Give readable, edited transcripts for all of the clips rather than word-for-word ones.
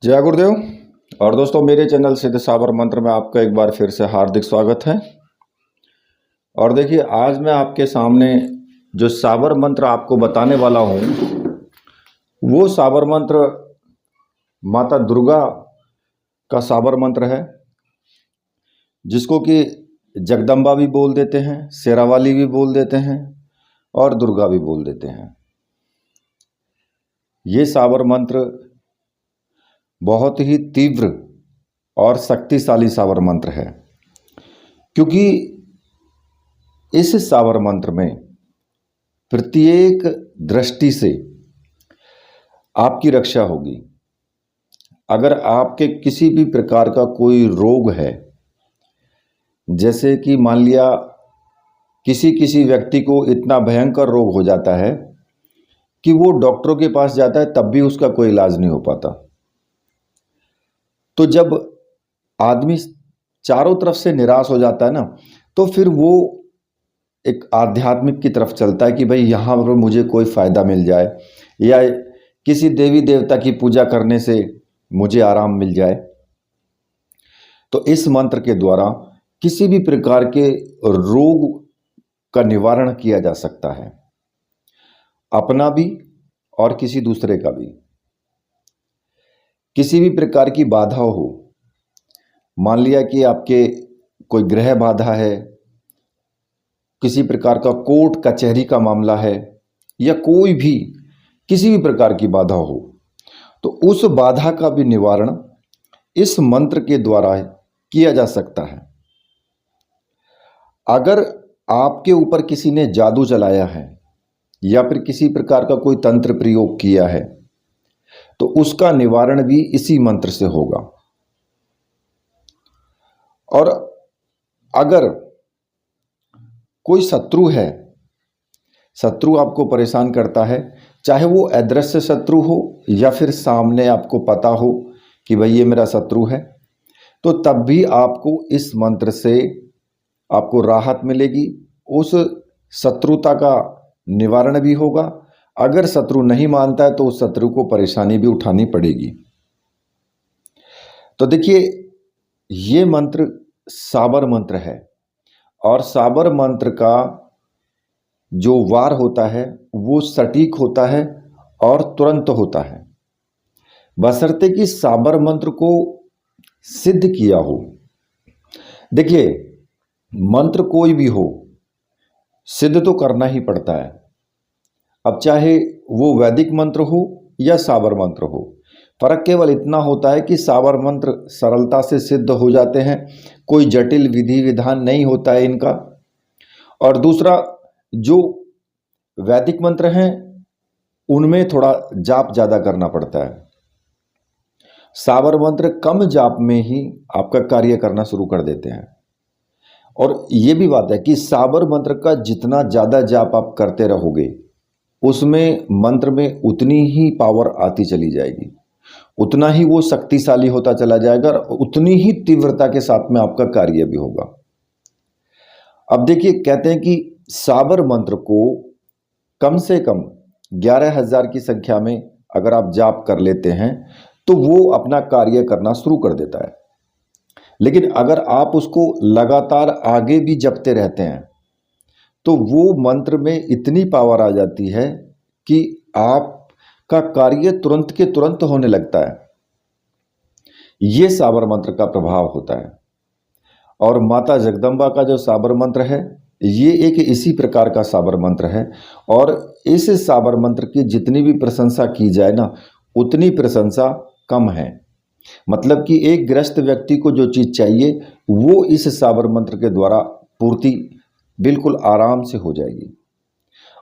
जय गुरुदेव। और दोस्तों, मेरे चैनल सिद्ध साबर मंत्र में आपका एक बार फिर से हार्दिक स्वागत है। और देखिए, आज मैं आपके सामने जो साबर मंत्र आपको बताने वाला हूँ वो साबर मंत्र माता दुर्गा का साबर मंत्र है, जिसको कि जगदम्बा भी बोल देते हैं, शेरावाली भी बोल देते हैं और दुर्गा भी बोल देते हैं। ये साबर मंत्र बहुत ही तीव्र और शक्तिशाली साबर मंत्र है, क्योंकि इस साबर मंत्र में प्रत्येक दृष्टि से आपकी रक्षा होगी। अगर आपके किसी भी प्रकार का कोई रोग है, जैसे कि मान लिया किसी व्यक्ति को इतना भयंकर रोग हो जाता है कि वो डॉक्टरों के पास जाता है तब भी उसका कोई इलाज नहीं हो पाता, तो जब आदमी चारों तरफ से निराश हो जाता है ना, तो फिर वो एक आध्यात्मिक की तरफ चलता है कि भाई यहाँ पर मुझे कोई फ़ायदा मिल जाए या किसी देवी देवता की पूजा करने से मुझे आराम मिल जाए। तो इस मंत्र के द्वारा किसी भी प्रकार के रोग का निवारण किया जा सकता है, अपना भी और किसी दूसरे का भी। किसी भी प्रकार की बाधा हो, मान लिया कि आपके कोई ग्रह बाधा है, किसी प्रकार का कोर्ट कचहरी का मामला है, या कोई भी किसी भी प्रकार की बाधा हो, तो उस बाधा का भी निवारण इस मंत्र के द्वारा किया जा सकता है। अगर आपके ऊपर किसी ने जादू चलाया है या फिर किसी प्रकार का कोई तंत्र प्रयोग किया है, तो उसका निवारण भी इसी मंत्र से होगा। और अगर कोई शत्रु है, शत्रु आपको परेशान करता है, चाहे वो अदृश्य शत्रु हो या फिर सामने आपको पता हो कि भाई ये मेरा शत्रु है, तो तब भी आपको इस मंत्र से आपको राहत मिलेगी, उस शत्रुता का निवारण भी होगा। अगर शत्रु नहीं मानता है तो उस शत्रु को परेशानी भी उठानी पड़ेगी। तो देखिए, ये मंत्र साबर मंत्र है और साबर मंत्र का जो वार होता है वो सटीक होता है और तुरंत होता है, बशर्ते कि साबर मंत्र को सिद्ध किया हो। देखिए, मंत्र कोई भी हो, सिद्ध तो करना ही पड़ता है। अब चाहे वो वैदिक मंत्र हो या साबर मंत्र हो, फर्क केवल इतना होता है कि साबर मंत्र सरलता से सिद्ध हो जाते हैं, कोई जटिल विधि विधान नहीं होता है इनका। और दूसरा, जो वैदिक मंत्र हैं उनमें थोड़ा जाप ज़्यादा करना पड़ता है। साबर मंत्र कम जाप में ही आपका कार्य करना शुरू कर देते हैं। और ये भी बात है कि साबर मंत्र का जितना ज़्यादा जाप आप करते रहोगे, उसमें मंत्र में उतनी ही पावर आती चली जाएगी, उतना ही वो शक्तिशाली होता चला जाएगा और उतनी ही तीव्रता के साथ में आपका कार्य भी होगा। अब देखिए, कहते हैं कि साबर मंत्र को कम से कम 11,000 की संख्या में अगर आप जाप कर लेते हैं तो वो अपना कार्य करना शुरू कर देता है। लेकिन अगर आप उसको लगातार आगे भी जपते रहते हैं तो वो मंत्र में इतनी पावर आ जाती है कि आपका कार्य तुरंत के तुरंत होने लगता है। ये साबर मंत्र का प्रभाव होता है। और माता जगदम्बा का जो साबर मंत्र है, ये एक इसी प्रकार का साबर मंत्र है। और इस साबर मंत्र की जितनी भी प्रशंसा की जाए ना, उतनी प्रशंसा कम है। मतलब कि एक ग्रस्त व्यक्ति को जो चीज़ चाहिए वो इस साबर मंत्र के द्वारा पूर्ति बिल्कुल आराम से हो जाएगी।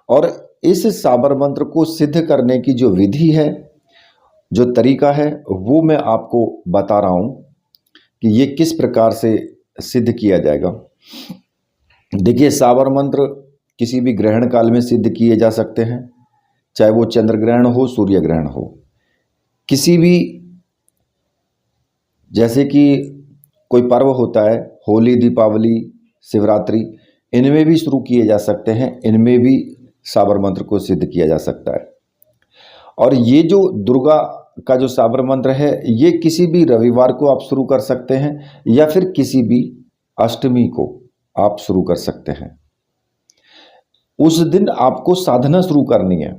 और इस साबर मंत्र को सिद्ध करने की जो विधि है, जो तरीका है, वो मैं आपको बता रहा हूँ कि ये किस प्रकार से सिद्ध किया जाएगा। देखिए, साबर मंत्र किसी भी ग्रहण काल में सिद्ध किए जा सकते हैं, चाहे वो चंद्र ग्रहण हो, सूर्य ग्रहण हो। किसी भी, जैसे कि कोई पर्व होता है, होली, दीपावली, शिवरात्रि, इनमें भी शुरू किए जा सकते हैं, इनमें भी साबर मंत्र को सिद्ध किया जा सकता है। और ये जो दुर्गा का जो साबर मंत्र है ये किसी भी रविवार को आप शुरू कर सकते हैं या फिर किसी भी अष्टमी को आप शुरू कर सकते हैं। उस दिन आपको साधना शुरू करनी है,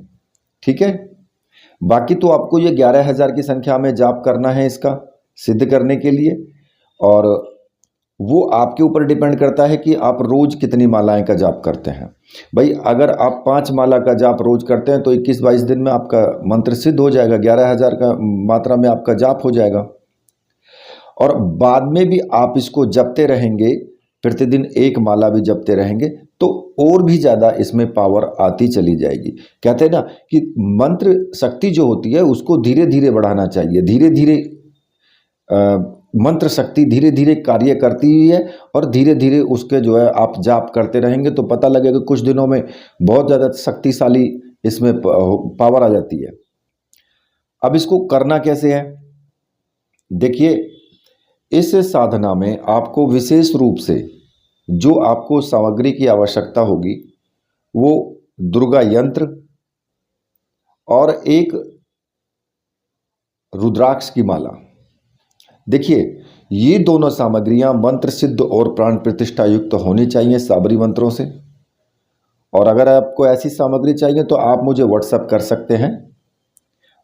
ठीक है। बाकी तो आपको ये 11,000 की संख्या में जाप करना है इसका सिद्ध करने के लिए, और वो आपके ऊपर डिपेंड करता है कि आप रोज कितनी मालाएं का जाप करते हैं। भाई अगर आप 5 माला का जाप रोज करते हैं तो 21-22 दिन में आपका मंत्र सिद्ध हो जाएगा, 11,000 का मात्रा में आपका जाप हो जाएगा। और बाद में भी आप इसको जपते रहेंगे, प्रतिदिन 1 माला भी जपते रहेंगे तो और भी ज़्यादा इसमें पावर आती चली जाएगी। कहते हैं ना कि मंत्र शक्ति जो होती है उसको धीरे धीरे बढ़ाना चाहिए, धीरे धीरे मंत्र शक्ति धीरे धीरे कार्य करती हुई है, और धीरे धीरे उसके जो है आप जाप करते रहेंगे तो पता लगेगा कुछ दिनों में बहुत ज़्यादा शक्तिशाली इसमें पावर आ जाती है। अब इसको करना कैसे है, देखिए इस साधना में आपको विशेष रूप से जो आपको सामग्री की आवश्यकता होगी वो दुर्गा यंत्र और एक रुद्राक्ष की माला। देखिए ये दोनों सामग्रियां मंत्र सिद्ध और प्राण प्रतिष्ठा युक्त होनी चाहिए साबरी मंत्रों से। और अगर आपको ऐसी सामग्री चाहिए तो आप मुझे व्हाट्सएप कर सकते हैं,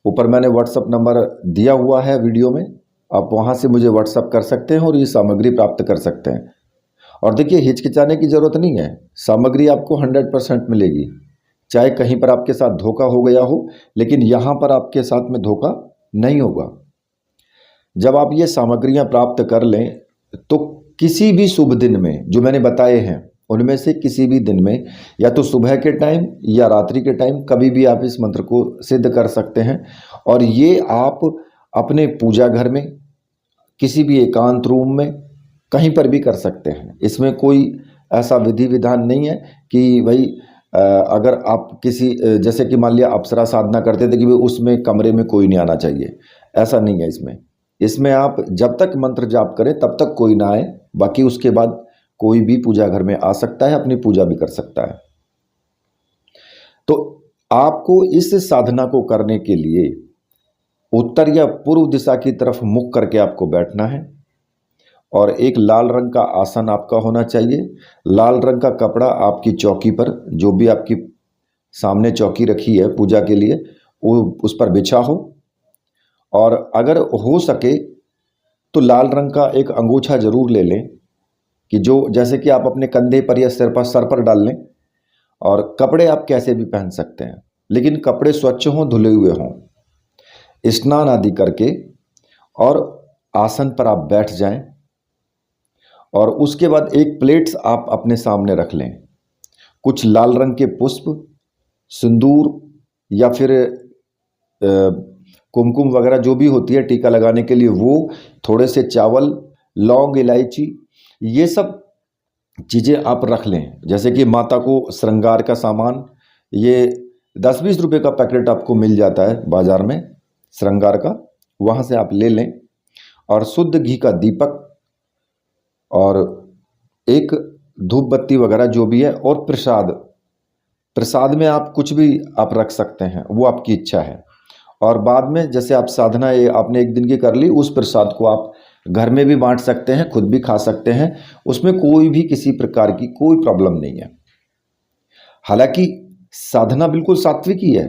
ऊपर मैंने व्हाट्सएप नंबर दिया हुआ है वीडियो में, आप वहां से मुझे व्हाट्सएप कर सकते हैं और ये सामग्री प्राप्त कर सकते हैं। और देखिए हिचकिचाने की ज़रूरत नहीं है, सामग्री आपको 100% मिलेगी, चाहे कहीं पर आपके साथ धोखा हो गया हो, लेकिन यहाँ पर आपके साथ में धोखा नहीं होगा। जब आप ये सामग्रियाँ प्राप्त कर लें तो किसी भी शुभ दिन में जो मैंने बताए हैं उनमें से किसी भी दिन में, या तो सुबह के टाइम या रात्रि के टाइम, कभी भी आप इस मंत्र को सिद्ध कर सकते हैं। और ये आप अपने पूजा घर में, किसी भी एकांत रूम में, कहीं पर भी कर सकते हैं। इसमें कोई ऐसा विधि विधान नहीं है कि भाई अगर आप किसी जैसे कि मान लिया अप्सरा साधना करते थे कि भाई उसमें कमरे में कोई नहीं आना चाहिए, ऐसा नहीं है इसमें आप जब तक मंत्र जाप करें तब तक कोई ना आए, बाकी उसके बाद कोई भी पूजा घर में आ सकता है, अपनी पूजा भी कर सकता है। तो आपको इस साधना को करने के लिए उत्तर या पूर्व दिशा की तरफ मुख करके आपको बैठना है, और एक लाल रंग का आसन आपका होना चाहिए। लाल रंग का कपड़ा आपकी चौकी पर, जो भी आपकी सामने चौकी रखी है पूजा के लिए, वो उस पर बिछा हो। और अगर हो सके तो लाल रंग का एक अंगूछा जरूर ले लें, कि जो जैसे कि आप अपने कंधे पर या सर पर डाल लें। और कपड़े आप कैसे भी पहन सकते हैं, लेकिन कपड़े स्वच्छ हों, धुले हुए हों। स्नान आदि करके और आसन पर आप बैठ जाएं, और उसके बाद एक प्लेट्स आप अपने सामने रख लें। कुछ लाल रंग के पुष्प, सिंदूर या फिर कुमकुम वगैरह जो भी होती है टीका लगाने के लिए, वो थोड़े से चावल, लौंग, इलायची, ये सब चीज़ें आप रख लें। जैसे कि माता को श्रृंगार का सामान, ये 10-20 रुपये का पैकेट आपको मिल जाता है बाज़ार में श्रृंगार का, वहाँ से आप ले लें। और शुद्ध घी का दीपक और एक धूप बत्ती वगैरह जो भी है, और प्रसाद में आप कुछ भी आप रख सकते हैं, वो आपकी इच्छा है। और बाद में जैसे आप साधना ये आपने एक दिन की कर ली, उस प्रसाद को आप घर में भी बांट सकते हैं, खुद भी खा सकते हैं, उसमें कोई भी किसी प्रकार की कोई प्रॉब्लम नहीं है। हालांकि साधना बिल्कुल सात्विक ही है,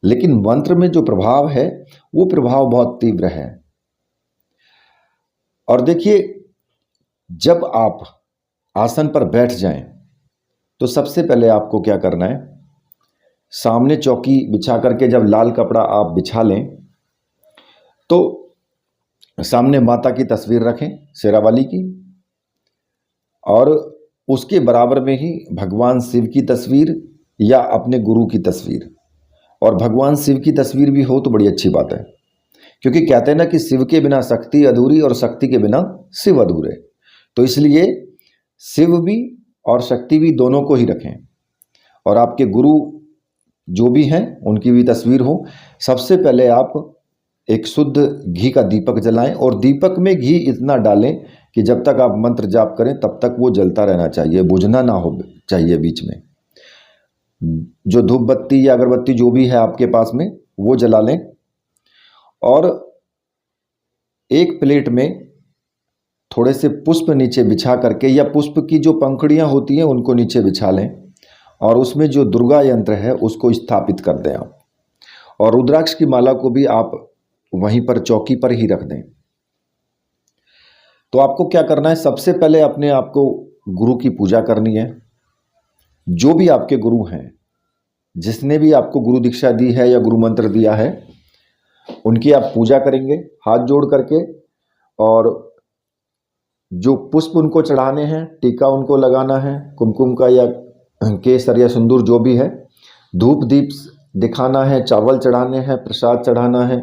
लेकिन मंत्र में जो प्रभाव है वो प्रभाव बहुत तीव्र है। और देखिए जब आप आसन पर बैठ जाएं तो सबसे पहले आपको क्या करना है, सामने चौकी बिछा करके जब लाल कपड़ा आप बिछा लें तो सामने माता की तस्वीर रखें, शेरावाली की, और उसके बराबर में ही भगवान शिव की तस्वीर या अपने गुरु की तस्वीर। और भगवान शिव की तस्वीर भी हो तो बड़ी अच्छी बात है, क्योंकि कहते हैं ना कि शिव के बिना शक्ति अधूरी और शक्ति के बिना शिव अधूरे। तो इसलिए शिव भी और शक्ति भी दोनों को ही रखें, और आपके गुरु जो भी हैं उनकी भी तस्वीर हो। सबसे पहले आप एक शुद्ध घी का दीपक जलाएं, और दीपक में घी इतना डालें कि जब तक आप मंत्र जाप करें तब तक वो जलता रहना चाहिए, बुझना ना हो चाहिए बीच में। जो धूप बत्ती या अगरबत्ती जो भी है आपके पास में वो जला लें, और एक प्लेट में थोड़े से पुष्प नीचे बिछा करके, या पुष्प की जो पंखुड़ियाँ होती हैं उनको नीचे बिछा लें, और उसमें जो दुर्गा यंत्र है उसको स्थापित कर दें आप। और रुद्राक्ष की माला को भी आप वहीं पर चौकी पर ही रख दें। तो आपको क्या करना है, सबसे पहले अपने आप को गुरु की पूजा करनी है। जो भी आपके गुरु हैं, जिसने भी आपको गुरु दीक्षा दी है या गुरु मंत्र दिया है, उनकी आप पूजा करेंगे हाथ जोड़ करके। और जो पुष्प उनको चढ़ाने हैं, टीका उनको लगाना है, कुमकुम का या केसर या सिंदूर जो भी है, धूप दीप दिखाना है, चावल चढ़ाने हैं, प्रसाद चढ़ाना है,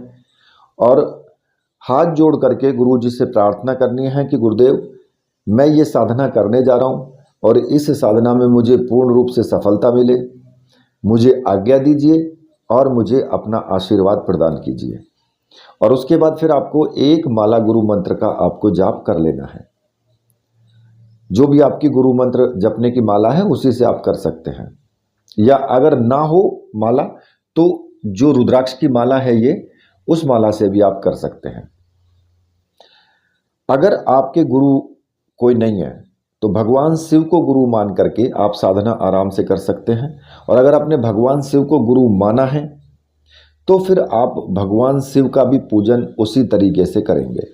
और हाथ जोड़ करके गुरु जी से प्रार्थना करनी है कि गुरुदेव, मैं ये साधना करने जा रहा हूँ और इस साधना में मुझे पूर्ण रूप से सफलता मिले, मुझे आज्ञा दीजिए और मुझे अपना आशीर्वाद प्रदान कीजिए। और उसके बाद फिर आपको एक माला गुरु मंत्र का आपको जाप कर लेना है। जो भी आपकी गुरु मंत्र जपने की माला है उसी से आप कर सकते हैं, या अगर ना हो माला तो जो रुद्राक्ष की माला है ये, उस माला से भी आप कर सकते हैं। अगर आपके गुरु कोई नहीं है तो भगवान शिव को गुरु मान करके आप साधना आराम से कर सकते हैं। और अगर आपने भगवान शिव को गुरु माना है तो फिर आप भगवान शिव का भी पूजन उसी तरीके से करेंगे।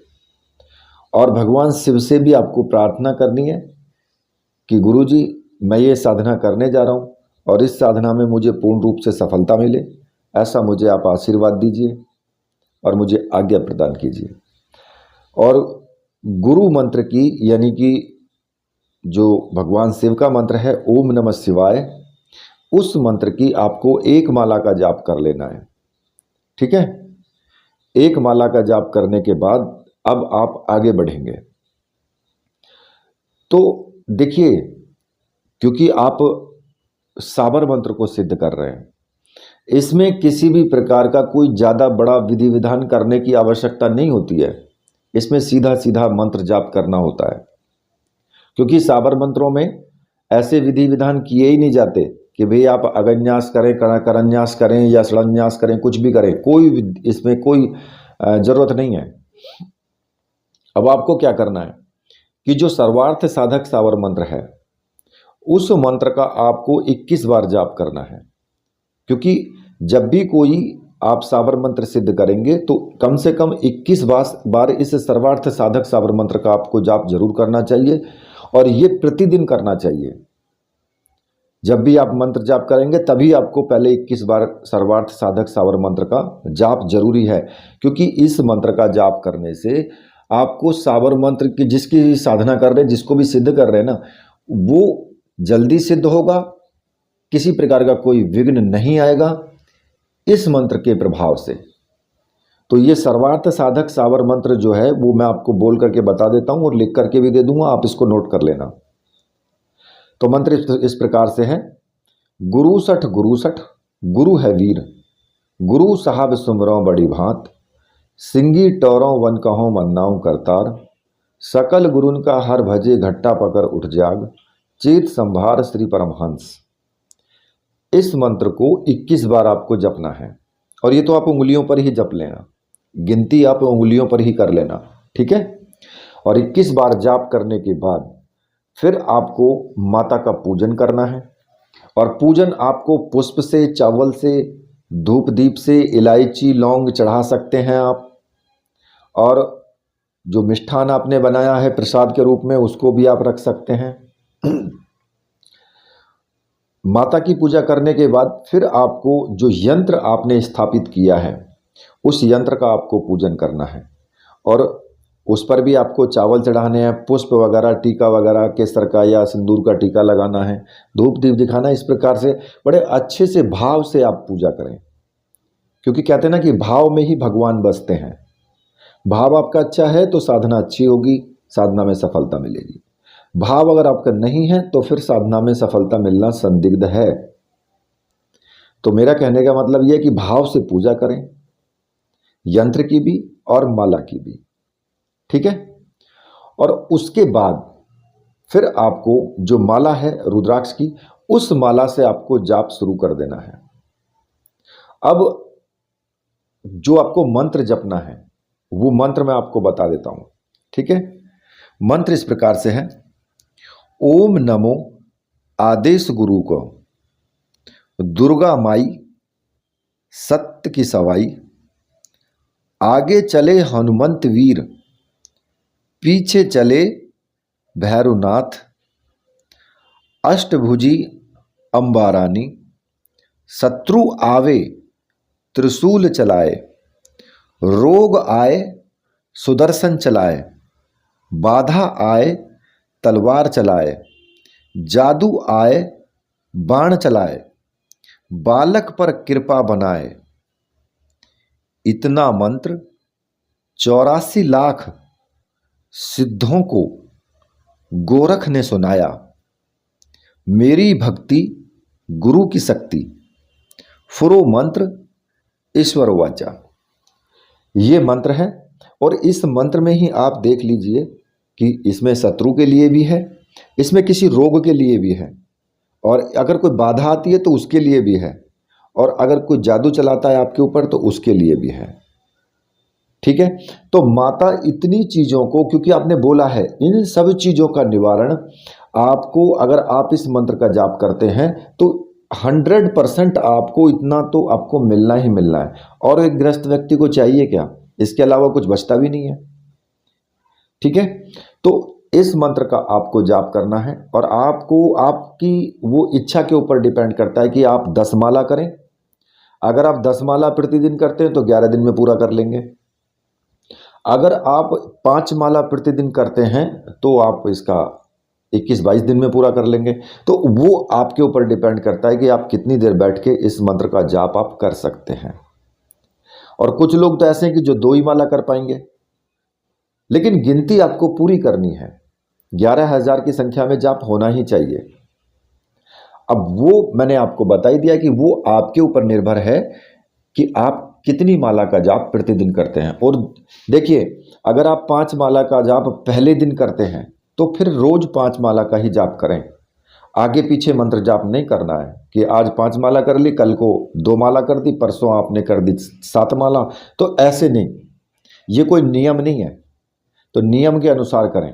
और भगवान शिव से भी आपको प्रार्थना करनी है कि गुरुजी, मैं ये साधना करने जा रहा हूँ और इस साधना में मुझे पूर्ण रूप से सफलता मिले, ऐसा मुझे आप आशीर्वाद दीजिए और मुझे आज्ञा प्रदान कीजिए। और गुरु मंत्र की, यानी कि जो भगवान शिव का मंत्र है ओम नमः शिवाय, उस मंत्र की आपको एक माला का जाप कर लेना है। ठीक है, एक माला का जाप करने के बाद अब आप आगे बढ़ेंगे। तो देखिए, क्योंकि आप साबर मंत्र को सिद्ध कर रहे हैं, इसमें किसी भी प्रकार का कोई ज़्यादा बड़ा विधि विधान करने की आवश्यकता नहीं होती है। इसमें सीधा सीधा मंत्र जाप करना होता है, क्योंकि साबर मंत्रों में ऐसे विधि विधान किए ही नहीं जाते कि भाई आप अगन्यास करें, करन्यास करें या षडन्यास करें, कुछ भी करें, इसमें कोई ज़रूरत नहीं है। अब आपको क्या करना है कि जो सर्वार्थ साधक साबर मंत्र है, उस मंत्र का आपको 21 बार जाप करना है। क्योंकि जब भी कोई आप साबर मंत्र सिद्ध करेंगे तो कम से कम 21 बार इस सर्वार्थ साधक साबर मंत्र का आपको जाप जरूर करना चाहिए, और ये प्रतिदिन करना चाहिए। जब भी आप मंत्र जाप करेंगे तभी आपको पहले 21 बार सर्वार्थ साधक साबर मंत्र का जाप जरूरी है। क्योंकि इस मंत्र का जाप करने से आपको साबर मंत्र की, जिसकी साधना कर रहे हैं, जिसको भी सिद्ध कर रहे हैं ना, वो जल्दी सिद्ध होगा, किसी प्रकार का कोई विघ्न नहीं आएगा इस मंत्र के प्रभाव से। तो ये सर्वार्थ साधक साबर मंत्र जो है वो मैं आपको बोल करके बता देता हूं और लिख करके भी दे दूंगा, आप इसको नोट कर लेना। तो मंत्र इस प्रकार से है, गुरु सठ गुरु है वीर, गुरु साहब सुमरो बड़ी भांत, सिंगी टोरों वन कहो मन्नाऊ करतार, सकल गुरुन का हर भजे घट्टा पकर उठ जाग, चेत संभार श्री परमहंस। इस मंत्र को 21 बार आपको जपना है, और ये तो आप उंगलियों पर ही जप लेना, गिनती आप उंगलियों पर ही कर लेना। ठीक है, और 21 बार जाप करने के बाद फिर आपको माता का पूजन करना है। और पूजन आपको पुष्प से, चावल से, धूप दीप से, इलायची लौंग चढ़ा सकते हैं आप। और जो मिष्ठान आपने बनाया है प्रसाद के रूप में, उसको भी आप रख सकते हैं। माता की पूजा करने के बाद फिर आपको जो यंत्र आपने स्थापित किया है उस यंत्र का आपको पूजन करना है, और उस पर भी आपको चावल चढ़ाने हैं, पुष्प वगैरह, टीका वगैरह, केसर का या सिंदूर का टीका लगाना है, धूप दीप दिखाना। इस प्रकार से बड़े अच्छे से भाव से आप पूजा करें, क्योंकि कहते हैं ना कि भाव में ही भगवान बसते हैं। भाव आपका अच्छा है तो साधना अच्छी होगी, साधना में सफलता मिलेगी। भाव अगर आपका नहीं है तो फिर साधना में सफलता मिलना संदिग्ध है। तो मेरा कहने का मतलब यह है कि भाव से पूजा करें, यंत्र की भी और माला की भी। ठीक है, और उसके बाद फिर आपको जो माला है रुद्राक्ष की, उस माला से आपको जाप शुरू कर देना है। अब जो आपको मंत्र जपना है वो मंत्र मैं आपको बता देता हूं, ठीक है। मंत्र इस प्रकार से है, ओम नमो आदेश गुरु को, दुर्गा माई सत्य की सवाई, आगे चले हनुमंत वीर, पीछे चले भैरवनाथ, अष्टभुजी अम्बा रानी, शत्रु आवे त्रिशूल चलाए, रोग आए सुदर्शन चलाए, बाधा आए तलवार चलाए, जादू आए बाण चलाए, बालक पर कृपा बनाए। इतना मंत्र 84 लाख सिद्धों को गोरख ने सुनाया। मेरी भक्ति गुरु की शक्ति, फुरो मंत्र ईश्वर वाचा। ये मंत्र है और इस मंत्र में ही आप देख लीजिए कि इसमें शत्रु के लिए भी है, इसमें किसी रोग के लिए भी है, और अगर कोई बाधा आती है तो उसके लिए भी है, और अगर कोई जादू चलाता है आपके ऊपर तो उसके लिए भी है, ठीक है। तो माता इतनी चीज़ों को, क्योंकि आपने बोला है, इन सब चीज़ों का निवारण आपको, अगर आप इस मंत्र का जाप करते हैं तो 100% आपको इतना तो आपको मिलना ही मिलना है। और एक गृहस्थ व्यक्ति को चाहिए क्या, इसके अलावा कुछ बचता भी नहीं है, ठीक है। तो इस मंत्र का आपको जाप करना है और आपको आपकी वो इच्छा के ऊपर डिपेंड करता है कि आप 10 माला करें। अगर आप 10 माला प्रतिदिन करते हैं तो 11 दिन में पूरा कर लेंगे। अगर आप 5 माला प्रतिदिन करते हैं तो आप इसका 21-22 दिन में पूरा कर लेंगे। तो वो आपके ऊपर डिपेंड करता है कि आप कितनी देर बैठ के इस मंत्र का जाप आप कर सकते हैं। और कुछ लोग तो ऐसे हैं कि जो 2 ही माला कर पाएंगे, लेकिन गिनती आपको पूरी करनी है। 11,000 की संख्या में जाप होना ही चाहिए। अब वो मैंने आपको बता ही दिया कि वो आपके ऊपर निर्भर है कि आप कितनी माला का जाप प्रतिदिन करते हैं। और देखिए, अगर आप 5 माला का जाप पहले दिन करते हैं तो फिर रोज 5 माला का ही जाप करें। आगे पीछे मंत्र जाप नहीं करना है कि आज 5 माला कर ली, कल को 2 माला कर दी, परसों आपने कर दी 7 माला, तो ऐसे नहीं, ये कोई नियम नहीं है। तो नियम के अनुसार करें।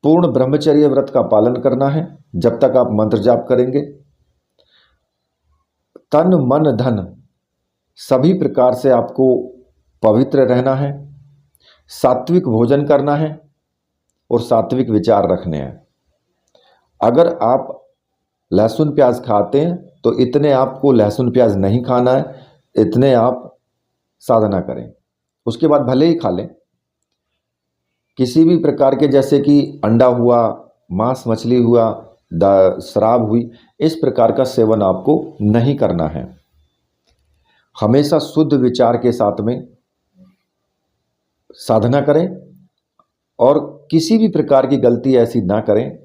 पूर्ण ब्रह्मचर्य व्रत का पालन करना है जब तक आप मंत्र जाप करेंगे। तन मन धन सभी प्रकार से आपको पवित्र रहना है। सात्विक भोजन करना है और सात्विक विचार रखने हैं। अगर आप लहसुन प्याज खाते हैं तो इतने आपको लहसुन प्याज नहीं खाना है, इतने आप साधना करें। उसके बाद भले ही खा लें किसी भी प्रकार के, जैसे कि अंडा हुआ, मांस मछली हुआ, शराब हुई, इस प्रकार का सेवन आपको नहीं करना है। हमेशा शुद्ध विचार के साथ में साधना करें और किसी भी प्रकार की गलती ऐसी ना करें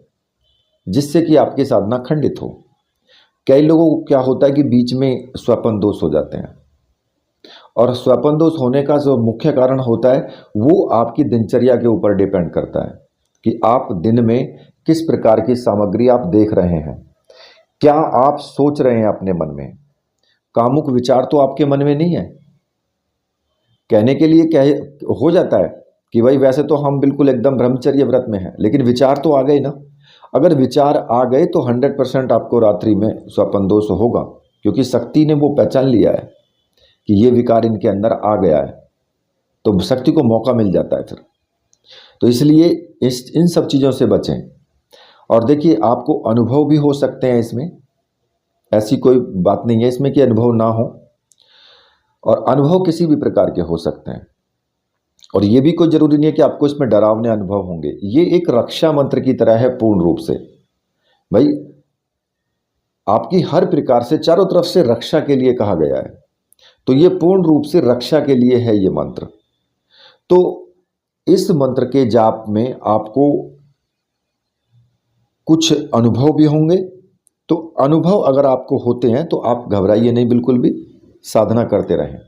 जिससे कि आपकी साधना खंडित हो। कई लोगों को क्या होता है कि बीच में स्वपन दोष हो जाते हैं, और स्वपन दोष होने का जो मुख्य कारण होता है वो आपकी दिनचर्या के ऊपर डिपेंड करता है कि आप दिन में किस प्रकार की सामग्री आप देख रहे हैं, क्या आप सोच रहे हैं अपने मन में। कामुक विचार तो आपके मन में नहीं है। कहने के लिए कह हो जाता है कि भाई वैसे तो हम बिल्कुल एकदम ब्रह्मचर्य व्रत में हैं, लेकिन विचार तो आ गए ना। अगर विचार आ गए तो 100% आपको रात्रि में स्वपन दोष होगा, क्योंकि शक्ति ने वो पहचान लिया है कि ये विकार इनके अंदर आ गया है, तो शक्ति को मौका मिल जाता है फिर। तो इसलिए इन सब चीज़ों से बचें। और देखिए, आपको अनुभव भी हो सकते हैं इसमें, ऐसी कोई बात नहीं है इसमें कि अनुभव ना हो, और अनुभव किसी भी प्रकार के हो सकते हैं। और ये भी कोई जरूरी नहीं है कि आपको इसमें डरावने अनुभव होंगे। ये एक रक्षा मंत्र की तरह है पूर्ण रूप से। भाई, आपकी हर प्रकार से चारों तरफ से रक्षा के लिए कहा गया है, तो ये पूर्ण रूप से रक्षा के लिए है ये मंत्र। तो इस मंत्र के जाप में आपको कुछ अनुभव भी होंगे। तो अनुभव अगर आपको होते हैं तो आप घबराइए नहीं, बिल्कुल भी साधना करते रहें।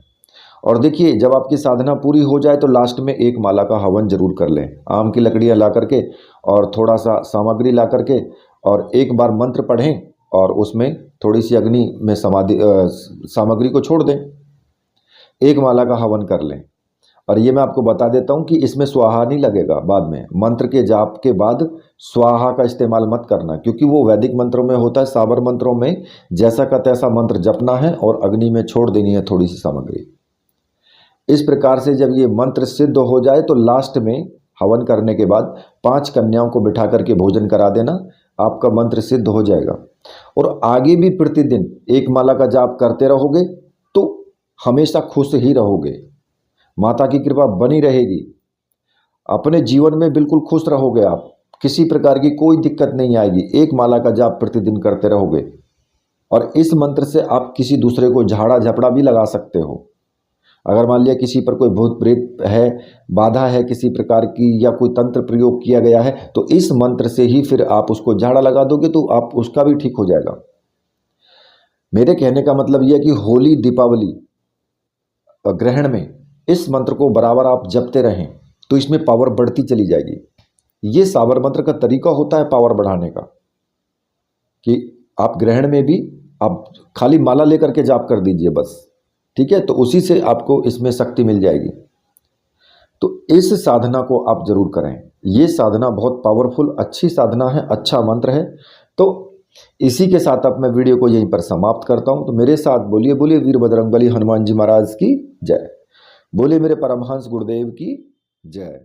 और देखिए, जब आपकी साधना पूरी हो जाए तो लास्ट में 1 माला का हवन जरूर कर लें। आम की लकड़ियाँ ला करके और थोड़ा सा सामग्री ला करके, और एक बार मंत्र पढ़ें और उसमें थोड़ी सी अग्नि में सामग्री को छोड़ दें। एक माला का हवन कर लें। और ये मैं आपको बता देता हूँ कि इसमें स्वाहा नहीं लगेगा। बाद में मंत्र के जाप के बाद स्वाहा का इस्तेमाल मत करना, क्योंकि वो वैदिक मंत्रों में होता है। साबर मंत्रों में जैसा का तैसा मंत्र जपना है और अग्नि में छोड़ देनी है थोड़ी सी सामग्री। इस प्रकार से जब ये मंत्र सिद्ध हो जाए तो लास्ट में हवन करने के बाद 5 कन्याओं को बिठा करके भोजन करा देना, आपका मंत्र सिद्ध हो जाएगा। और आगे भी प्रतिदिन एक माला का जाप करते रहोगे तो हमेशा खुश ही रहोगे, माता की कृपा बनी रहेगी, अपने जीवन में बिल्कुल खुश रहोगे आप, किसी प्रकार की कोई दिक्कत नहीं आएगी। एक माला का जाप प्रतिदिन करते रहोगे और इस मंत्र से आप किसी दूसरे को झाड़ा झपड़ा भी लगा सकते हो। अगर मान लिया किसी पर कोई भूत प्रेत है, बाधा है किसी प्रकार की, या कोई तंत्र प्रयोग किया गया है, तो इस मंत्र से ही फिर आप उसको झाड़ा लगा दोगे तो आप उसका भी ठीक हो जाएगा। मेरे कहने का मतलब यह है कि होली दीपावली ग्रहण में इस मंत्र को बराबर आप जपते रहें तो इसमें पावर बढ़ती चली जाएगी। ये साबर मंत्र का तरीका होता है पावर बढ़ाने का, कि आप ग्रहण में भी आप खाली माला लेकर के जाप कर दीजिए बस, ठीक है, तो उसी से आपको इसमें शक्ति मिल जाएगी। तो इस साधना को आप जरूर करें। ये साधना बहुत पावरफुल अच्छी साधना है, अच्छा मंत्र है। तो इसी के साथ अब मैं वीडियो को यहीं पर समाप्त करता हूं। तो मेरे साथ बोलिए, बोलिए वीर बजरंगबली हनुमान जी महाराज की जय, बोलिए मेरे परमहंस गुरुदेव की जय।